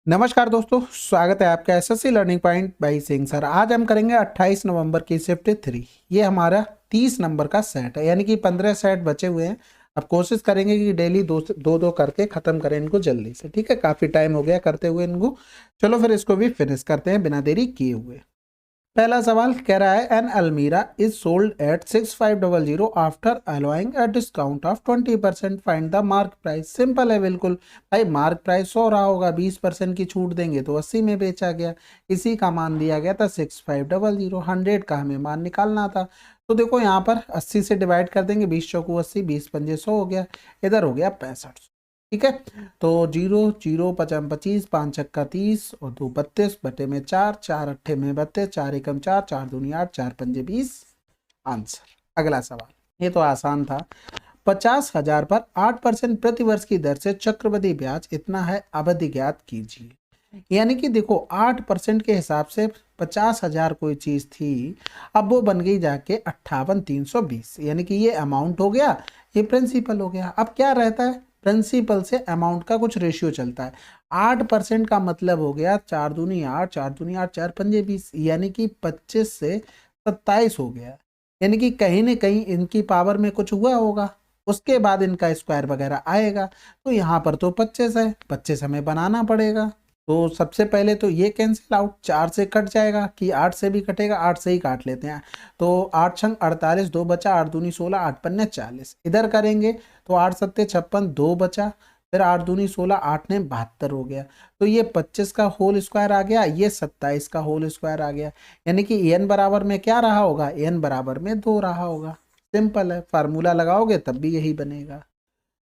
नमस्कार दोस्तों, स्वागत है आपका SSC learning point by Singh sir. आज हम करेंगे 28 नवंबर की शिफ्ट 3। ये हमारा 30 नंबर का सेट है, यानी कि 15 सेट बचे हुए हैं। अब कोशिश करेंगे कि डेली दो दो दो करके खत्म करें इनको जल्दी से। ठीक है, काफी टाइम हो गया करते हुए इनको। चलो फिर इसको भी फिनिश करते हैं बिना देरी किए हुए। पहला सवाल कह रहा है एन अलमीरा is sold at 6500 after allowing a discount of 20%, find the mark price. Simple है बिल्कुल भाई, मार्क प्राइस 100 रहा होगा, 20% की छूट देंगे तो 80 में बेचा गया। इसी का मान दिया गया था 6500, 100 का हमें मान निकालना था। तो देखो यहाँ पर 80 से डिवाइड कर देंगे, 20 चौकू 80, 20 पंजे 100 हो गया, इधर हो गया 65। ठीक है, तो 0 0 पचम 25, 5 छक्का 30 और 2 32 बटे में 4, 4 अट्ठे में 32, 4 एकम 4, 4 दूनी 8, 4 पंजे 20। आंसर। अगला सवाल, ये तो आसान था। 50,000 पर 8% प्रति वर्ष की दर से चक्रवृद्धि ब्याज इतना है, अवधि ज्ञात कीजिए। यानी कि देखो 8% के हिसाब से 50,000 कोई चीज थी, अब वो बन गई जाके 58,320, यानी कि ये अमाउंट हो गया, ये प्रिंसिपल हो गया। अब क्या रहता है, प्रिंसिपल से अमाउंट का कुछ रेशियो चलता है। 8% का मतलब हो गया 4 दूनी 8, 4 दूनी 8, 4 पंजे 20, यानी कि 25 से 27 हो गया। यानी कि कहीं ना कहीं इनकी पावर में कुछ हुआ होगा, उसके बाद इनका स्क्वायर वगैरह आएगा। तो यहाँ पर तो 25 है, 25 हमें बनाना पड़ेगा। तो सबसे पहले तो ये कैंसिल आउट, 4 से कट जाएगा कि 8 से भी कटेगा, 8 से ही काट लेते हैं। तो 8 छंग 48, 2 बचा, 8 दूनी 16, 8 पन्ने 40। इधर करेंगे तो 8 सत्ते 56, 2 बचा, फिर 8 दूनी 16, 8 ने 72 हो गया। तो ये 25 का होल स्क्वायर आ गया, ये 27 का होल स्क्वायर आ गया। यानी कि एन बराबर में क्या रहा होगा, एन बराबर में 2 रहा होगा। सिंपल है, फार्मूला लगाओगे तब भी यही बनेगा।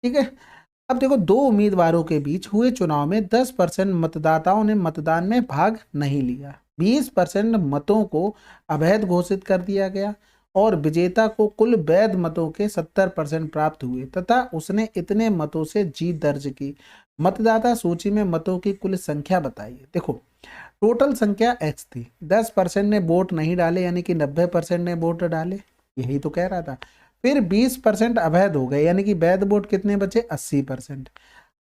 ठीक है, अब देखो दो उम्मीदवारों के बीच हुए चुनाव में 10% मतदाताओं ने मतदान में भाग नहीं लिया, 20% मतों को अवैध घोषित कर दिया गया और विजेता को कुल वैध मतों के 70% प्राप्त हुए तथा उसने इतने मतों से जीत दर्ज की। मतदाता सूची में मतों की कुल संख्या बताइए। देखो टोटल संख्या x थी, 10% ने वोट नहीं डाले, यानी कि 90% ने वोट डाले, यही तो कह रहा था। फिर 20% अवैध हो गए, यानी कि वैध वोट कितने बचे, 80%।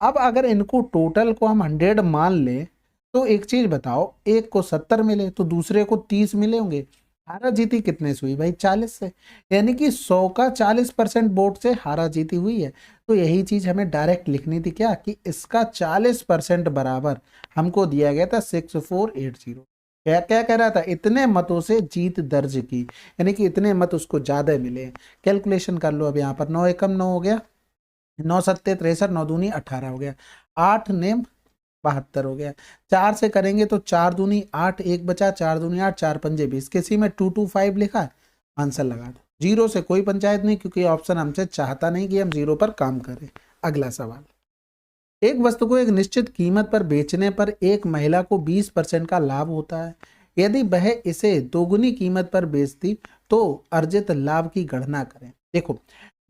अब अगर इनको टोटल को हम 100 मान ले तो एक चीज बताओ, एक को 70 मिले तो दूसरे को 30 मिले होंगे। हारा जीती कितने से हुई भाई, 40 से। यानी कि 100 का 40% वोट से हारा जीती हुई है। तो यही चीज हमें डायरेक्ट लिखनी थी क्या, कि इसका 40% बराबर हमको दिया गया था 6480। क्या क्या कह रहा था, इतने मतों से जीत दर्ज की, यानी कि इतने मत उसको ज्यादा मिले। कैलकुलेशन कर लो, अब यहाँ पर 9 एकम 9 हो गया, 9 सत्ते 63, 9 दूनी 18 हो गया, 8 नेम 72 हो गया। 4 से करेंगे तो 4 दूनी 8, एक बचा, 4 दूनी 8, 4 पंजे 20, किसी में 225 लिखा है, आंसर लगा दो। जीरो से कोई पंचायत नहीं, क्योंकि ऑप्शन हमसे चाहता नहीं कि हम जीरो पर काम करें। अगला सवाल, एक वस्तु को एक निश्चित कीमत पर बेचने पर एक महिला को 20% का लाभ होता है। यदि वह इसे दोगुनी कीमत पर बेचती तो अर्जित लाभ की गणना करें। देखो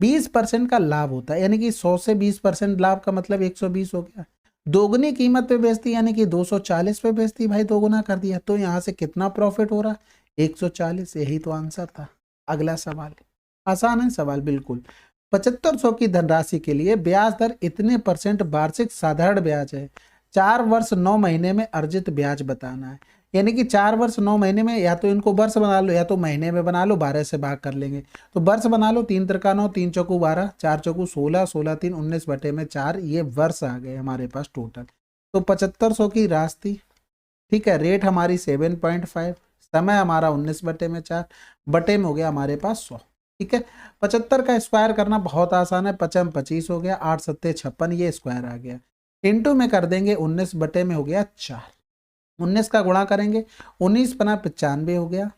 20% का लाभ होता है, यानी कि 100 से 20% लाभ का मतलब 120 हो गया। दोगुनी कीमत पे बेचती यानी कि 240 पे बेचती, भाई दोगुना कर दिया, तो यहाँ से कितना प्रॉफिट हो रहा, 140। यही तो आंसर था। अगला सवाल, आसान है सवाल बिल्कुल। 7500 की धनराशि के लिए ब्याज दर इतने परसेंट वार्षिक साधारण ब्याज है। 4 वर्ष 9 महीने में अर्जित ब्याज बताना है। यानी कि 4 वर्ष 9 महीने में, या तो इनको वर्ष बना लो या तो महीने में बना लो, 12 से भाग कर लेंगे। तो वर्ष बना लो, 3 त्रिका 9, 3 चौकू 12, 4 चौकू 16, 16 3 19 बटे में 4, ये वर्ष आ गए हमारे पास टोटल। तो 7500 की राशि, ठीक है, रेट हमारी 7.5, समय हमारा 19 बटे में 4, बटे में हो गया हमारे पास 100। ठीक है, 75 का स्क्वायर करना बहुत आसान है, 55 25 हो गया, 8 सत्ते 56, ये स्क्वायर आ गया। इंटू में कर देंगे, 19 बटे में हो गया 4, 19 का गुणा करेंगे, 19 पना 95 हो गया,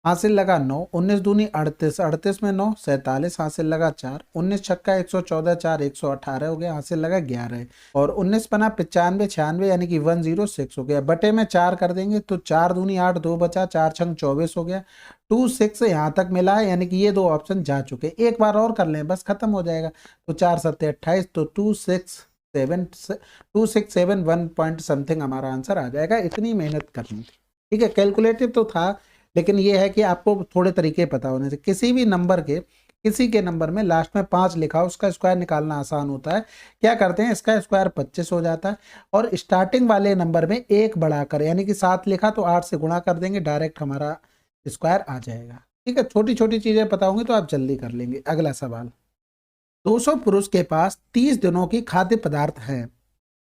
हासिल लगा 9, 19 दूनी 38, 38 में 9 47, हासिल लगा 4, 19 छक्का 114, 4 118 हो गया, हासिल लगा 11, और 19 पना 95 96, यानी कि 106 हो गया। बटे में 4 कर देंगे तो 4 दूनी 8, 2 बचा, 4 छंग 24 हो गया। 26 यहाँ तक मिला है, यानी कि ये दो ऑप्शन जा चुके। एक बार और कर लें बस खत्म हो जाएगा। तो 4 सत्ते 28, तो 2671 पॉइंट समथिंग हमारा आंसर आ जाएगा। इतनी मेहनत करनी थी। ठीक है, कैलकुलेटिव तो था, लेकिन ये है कि आपको थोड़े तरीके पता होने से किसी भी नंबर के किसी के नंबर में लास्ट में 5 लिखा हो, उसका स्क्वायर निकालना आसान होता है। क्या करते हैं, इसका स्क्वायर 25 हो जाता है और स्टार्टिंग वाले नंबर में 1 बढ़ाकर, यानी कि 7 लिखा तो 8 से गुणा कर देंगे, डायरेक्ट हमारा स्क्वायर आ जाएगा। ठीक है, छोटी छोटी चीजें पता होंगी तो आप जल्दी कर लेंगे। अगला सवाल, 200 पुरुष के पास 30 दिनों की खाद्य पदार्थ है।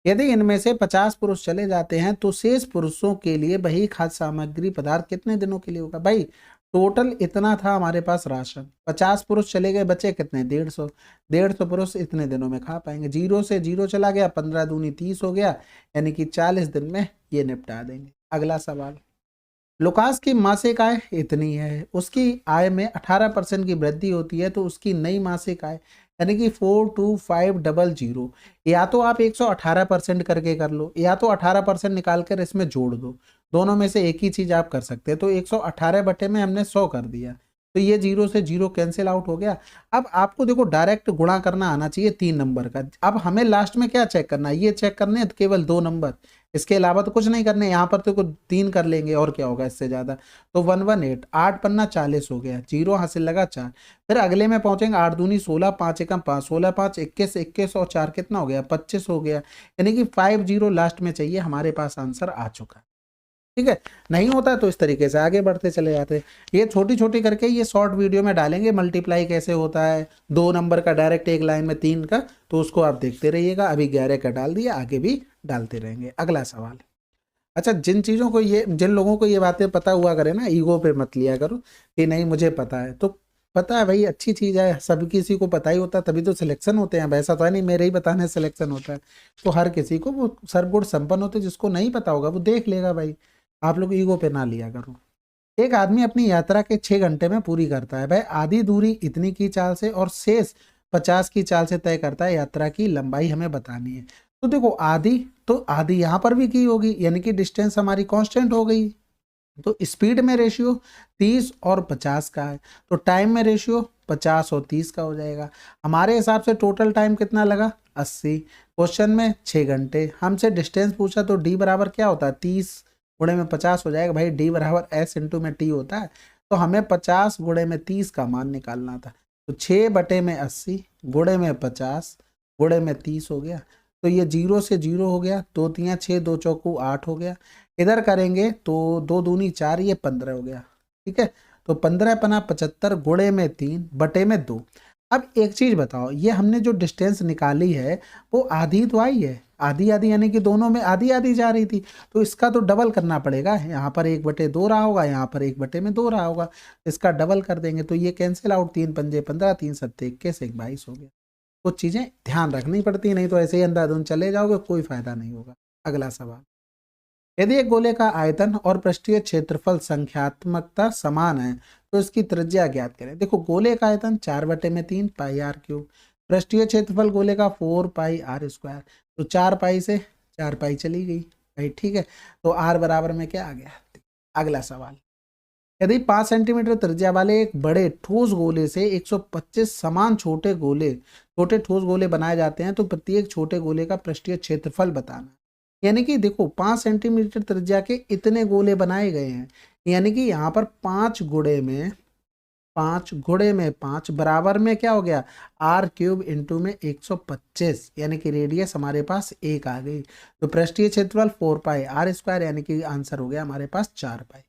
यदि इनमें से 50 पुरुष चले जाते हैं तो शेष पुरुषों के लिए वही खाद्य सामग्री पदार्थ कितने दिनों के लिए होगा। भाई टोटल इतना था हमारे पास राशन, 50 पुरुष चले गए, बचे कितने, 150। 150 पुरुष इतने दिनों में खा पाएंगे। 0 से 0 चला गया, 15 दूनी 30 हो गया, यानी कि 40 दिन में ये निपटा देंगे। अगला सवाल, लुकास की मासिक आय इतनी है, उसकी आय में 18% की वृद्धि होती है, तो उसकी नई मासिक आय यानी कि 42500, या तो आप 118% करके कर लो, या तो 18% निकाल कर इसमें जोड़ दो, दोनों में से एक ही चीज आप कर सकते हैं। तो 118 बटे में हमने 100 कर दिया, तो ये 0 से 0 कैंसिल आउट हो गया। अब आपको देखो डायरेक्ट गुणा करना आना चाहिए 3 नंबर का। अब हमें लास्ट में क्या चेक करना है, ये चेक करने हैं केवल 2 नंबर, इसके अलावा तो कुछ नहीं करने। यहाँ पर तो 3 कर लेंगे और क्या होगा इससे ज्यादा। तो 118, 8 पन्ना 40 हो गया, 0 हासिल लगा 4। फिर अगले में पहुंचेंगे, 8 दूनी 16, 5 एकम 5, 16 5 21, 21 और 4 कितना हो गया, 25 हो गया, यानी कि 50 लास्ट में चाहिए, हमारे पास आंसर आ चुका है। ठीक है, नहीं होता तो इस तरीके से आगे बढ़ते चले जाते हैं। ये छोटी छोटी करके ये शॉर्ट वीडियो में डालेंगे, मल्टीप्लाई कैसे होता है 2 नंबर का डायरेक्ट एक लाइन में 3 का, तो उसको आप देखते रहिएगा। अभी 11 का डाल दिया, आगे भी डालते रहेंगे। अगला सवाल, अच्छा जिन लोगों को ये बातें पता हुआ करे ना, ईगो पे मत लिया करो कि नहीं मुझे पता है। तो पता है भाई, अच्छी चीज है, सब किसी को पता ही होता है, तभी तो सिलेक्शन होते हैं। वैसा तो है नहीं मेरे ही बताने सिलेक्शन होता है, तो हर किसी को वो सर्वगुण संपन्न होते, जिसको नहीं पता होगा वो देख लेगा। भाई आप लोग ईगो पे ना लिया करो। एक आदमी अपनी यात्रा के 6 घंटे में पूरी करता है, भाई आधी दूरी इतनी की चाल से और शेष 50 की चाल से तय करता है, यात्रा की लंबाई हमें बतानी है। तो देखो आधी, तो आधी यहाँ पर भी की होगी, यानी कि डिस्टेंस हमारी कांस्टेंट हो गई। तो स्पीड में रेशियो 30 और 50 का है, तो टाइम में रेशियो 50 और 30 का हो जाएगा। हमारे हिसाब से टोटल टाइम कितना लगा, 80। क्वेश्चन में 6 घंटे, हमसे डिस्टेंस पूछा, तो डी बराबर क्या होता है, 30 गुणे में 50 हो जाएगा। भाई डी बराबर एस इंटू में टी होता है, तो हमें 50 गुणे में 30 का मान निकालना था। तो 6 बटे में 80 गुणे में 50 गुणे में 30 हो गया, तो ये 0 से 0 हो गया, 2 3 6, 2 चौकू 8 हो गया। इधर करेंगे तो 2 दूनी 4, ये 15 हो गया। ठीक है, तो 15 पना 75 गुणे में 3 बटे में 2। अब एक चीज बताओ, ये हमने जो डिस्टेंस निकाली है वो आधी तो आई है, आधी आधी यानी कि दोनों में आधी आधी जा रही थी, तो इसका तो डबल करना पड़ेगा। यहाँ पर 1/2 रहा होगा, यहाँ पर 1/2 रहा होगा, इसका डबल कर देंगे तो ये कैंसिल आउट, 3 पंजे 15, 3 सत्ते 21, 1 22 हो गया। कुछ चीजें ध्यान रखनी पड़ती, नहीं तो ऐसे ही अंधाधुंध चले जाओगे, कोई फायदा नहीं होगा। अगला सवाल, यदि एक गोले का आयतन और पृष्ठीय क्षेत्रफल संख्यात्मकता समान है तो इसकी त्रिज्या ज्ञात करें। देखो गोले का आयतन 4/3 पाई आर क्यूब, पृष्ठीय क्षेत्रफल गोले का 4 पाई आर स्क्वायर, तो 4 पाई से 4 पाई चली गई भाई। ठीक है, तो आर बराबर में क्या आ गया। अगला सवाल, यदि 5 सेंटीमीटर त्रिज्या वाले एक बड़े ठोस गोले से 125 समान छोटे ठोस गोले बनाए जाते हैं तो प्रत्येक छोटे गोले का पृष्ठीय क्षेत्रफल बताना। यानी कि देखो 5 सेंटीमीटर त्रिज्या के इतने गोले बनाए गए हैं, यानी कि यहाँ पर 5 गुणे में 5 बराबर में क्या हो गया, आर क्यूब इंटू में 125, यानी कि रेडियस हमारे पास 1 आ गई। तो पृष्ठीय क्षेत्रफल 4 पाई आर स्क्वायर, यानी कि आंसर हो गया हमारे पास 4 पाई।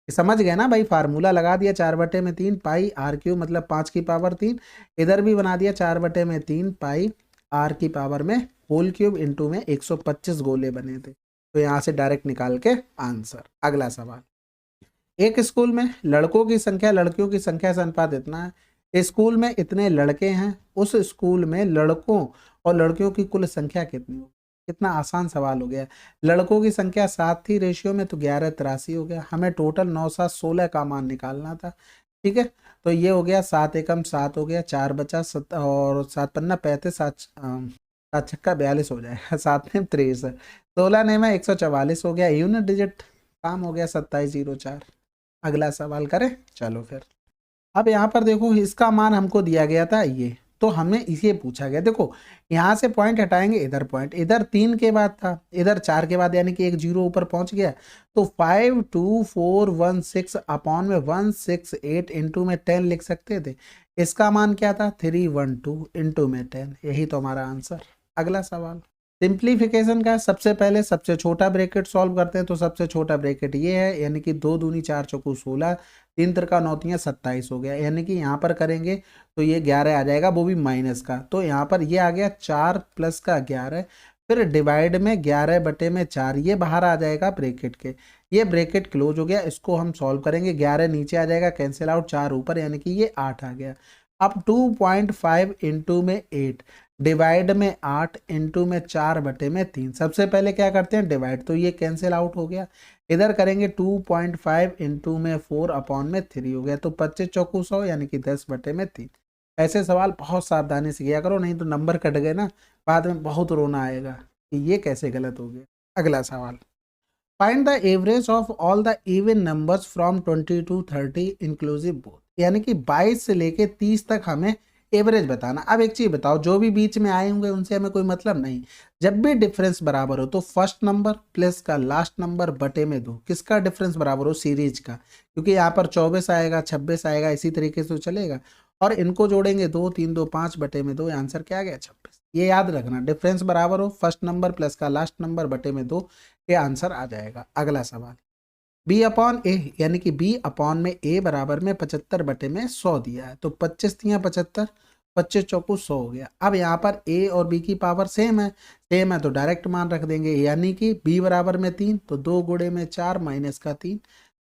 समझ गए ना भाई, फार्मूला लगा दिया, 4/3 पाई आर क्यूब मतलब 5 की पावर 3, इधर भी बना दिया 4/3 पाई आर की पावर में होल क्यूब इंटू में 125 गोले बने थे, तो यहाँ से डायरेक्ट निकाल के आंसर। अगला सवाल, एक स्कूल में लड़कों की संख्या लड़कियों की संख्या से अनुपात इतना है, स्कूल में इतने लड़के हैं, उस स्कूल में लड़कों और लड़कियों की कुल संख्या कितनी होगी। कितना आसान सवाल हो गया। लड़कों की संख्या 7 थी रेशियो में, तो 11 83 हो गया। हमें टोटल 9 7 16 का मान निकालना था। ठीक है, तो ये हो गया 7 एकम 7 हो गया, 4 बचा 7 और 7 पन्ना 35, 7 छक्का 42 हो जाएगा, 7 में 23, 16 ने में 144 हो गया, यूनिट डिजिट काम हो गया 2704। अगला सवाल करें, चलो फिर। अब यहाँ पर देखो इसका मान हमको दिया गया था ये, तो हमें इसे पूछा गया। देखो यहाँ से पॉइंट हटाएंगे, इधर पॉइंट, इधर 3 के बाद था, इधर 4 के बाद, यानी कि एक 0 ऊपर पहुंच गया। तो 52416 अपॉन में 168 इंटू में 10 लिख सकते थे, इसका मान क्या था 312 इंटू में 10, यही तो हमारा आंसर। अगला सवाल सिंप्लीफिकेशन का, सबसे पहले सबसे छोटा ब्रैकेट सॉल्व करते हैं। तो सबसे छोटा ब्रैकेट ये है, यानी कि 2 दूनी 4 चौकू 16, 3 तिरका 9 तियां 27 हो गया। यानी कि यहाँ पर करेंगे तो ये 11 आ जाएगा, वो भी माइनस का। तो यहाँ पर ये आ गया 4 प्लस का 11, फिर डिवाइड में 11 बटे में 4, ये बाहर आ जाएगा ब्रैकेट के। ये ब्रैकेट क्लोज हो गया, इसको हम सॉल्व करेंगे। 11 नीचे आ जाएगा, कैंसिल आउट, 4 ऊपर, यानी कि ये 8 आ गया। अब 2.5 इंटू में 8 डिवाइड में 8 इंटू में 4 बटे में 3। सबसे पहले क्या करते हैं डिवाइड, तो ये कैंसिल आउट हो गया। इधर करेंगे 2.5 इंटू में 4 अपॉन में 3 हो गया। तो 25 चौकू 100, यानी कि 10 बटे में 3। ऐसे सवाल बहुत सावधानी से किया करो, नहीं तो नंबर कट गए ना, बाद में बहुत रोना आएगा कि ये कैसे गलत हो गया। अगला सवाल, find the average of all the even numbers from 20 to 30 inclusive both. यानी कि 22 से लेके 30 तक हमें एवरेज बताना। अब एक चीज बताओ, जो भी बीच में आए होंगे उनसे हमें कोई मतलब नहीं। जब भी डिफरेंस बराबर हो तो फर्स्ट नंबर प्लस का लास्ट नंबर बटे में 2, किसका डिफरेंस बराबर हो, सीरीज का। क्योंकि यहाँ पर 24 आएगा, 26 आएगा, इसी तरीके से तो चलेगा। और इनको जोड़ेंगे 2 3 2 5 बटे में 2, आंसर क्या आ गया 26। ये याद रखना, डिफरेंस बराबर हो फर्स्ट नंबर प्लस का लास्ट नंबर बटे में 2, ये आंसर आ जाएगा। अगला सवाल, बी अपॉन ए, यानी कि बी अपॉन में ए बराबर में 75 बटे में 100 दिया है। तो 25 तियां 75, 25 चौकू 100 हो गया। अब यहाँ पर ए और बी की पावर सेम है तो डायरेक्ट मान रख देंगे। यानी कि बी बराबर में 3, तो 2 गुणे में 4 माइनस का 3,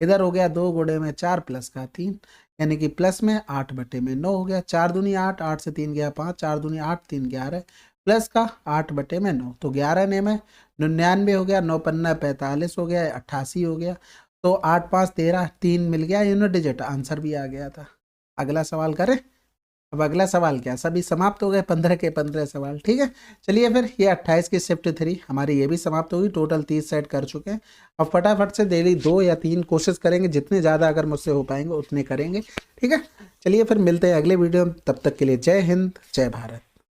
इधर हो गया 2 गुणे में 4 प्लस का 3, यानी कि प्लस में 8 बटे में 9 हो गया। 4 दूनी 8, 8 से 3 गया 5, 4 दूनी 8, 3 11, प्लस का 8 बटे में 9, तो 11 ने में 99 हो गया, 9 पन्ना 45 हो गया, 88 हो गया। तो 8 5 13, 3 मिल गया यूनिट डिजिट, आंसर भी आ गया था। अगला सवाल करें। अब अगला सवाल क्या, सभी समाप्त हो गए 15 के 15 सवाल, ठीक है। चलिए फिर ये 28 की शिफ्ट 3 हमारी ये भी समाप्त होगी, टोटल 30 सेट कर चुके हैं। अब फटाफट से डेली 2 या 3 कोशिश करेंगे, जितने ज़्यादा अगर मुझसे हो पाएंगे उतने करेंगे, ठीक है। चलिए फिर मिलते हैं अगले वीडियो में, तब तक के लिए जय हिंद जय भारत।